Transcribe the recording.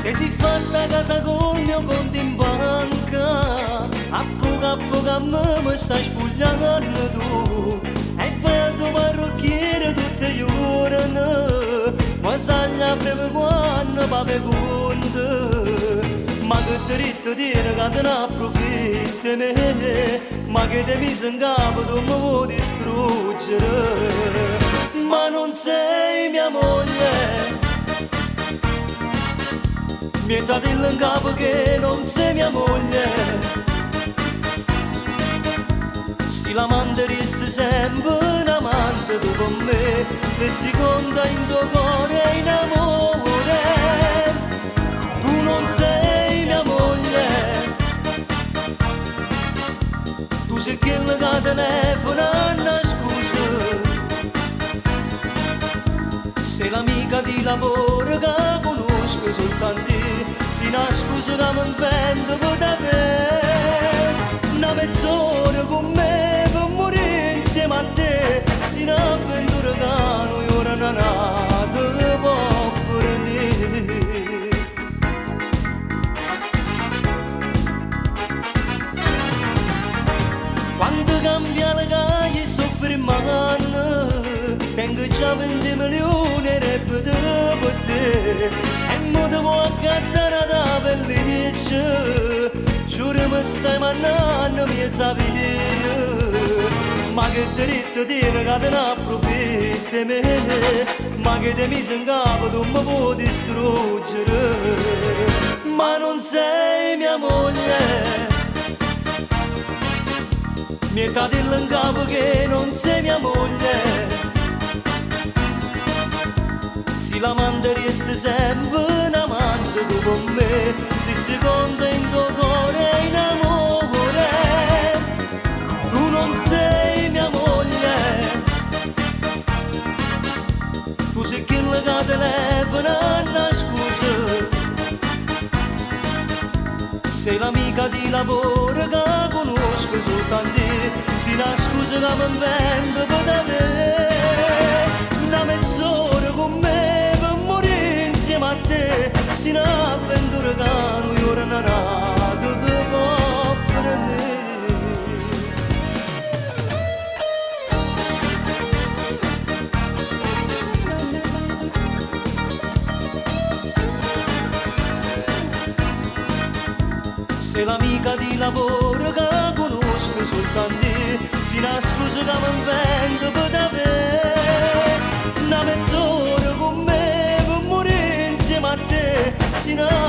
Te si fatta casa col mio conto in banca, a poco a me stai spogliando tu. E fai a tuo parrucchiere tutte le ore, ma sai la freme quando va per conto. Ma che diritto tiene che te ne approfitti me, ma che te mi in capo tu mi vuoi distruggere. Ma non sei mia moglie, mi è dato in capo che non sei mia moglie. Si la manderesti sempre un amante tu con me, se si conta in tuo cuore in amore. Tu non sei mia moglie, tu sei quella che telefona a scusa. Sei l'amica di lavoro che conosco soltanto, si una scusa che mi invento per davvero. Una mezz'ora con me per morire insieme a te, si un'avventura che noi ora non te può fornire. Quando cambia la calle soffre mano, tengo già 20 milioni e reputo per te, e mo devo accattare da pelliccia, giuro mi stai mannando mezza via. Ma che diritto tiene che te ne approfitti me, ma che te mi in capo tu mi puoi distruggere. Ma non sei mia moglie, mi è dato in capo che non sei mia moglie. Si la manderesti sempre un amante tu con me, se si conta in tuo cuore in amore. Tu non sei mia moglie, tu sei quella che telefona a scusa. Sei l'amica di lavoro che conosco soltanto, si una scusa che mi invento per davvero. Una mezz'ora con me per morire insieme a te, si un'avventura che noi ora non te può offrire. Sei l'amica di lavoro che conosco soltanto, si una scusa che mi invento per davvero. Una mezz'ora con me per morire insieme a te, si una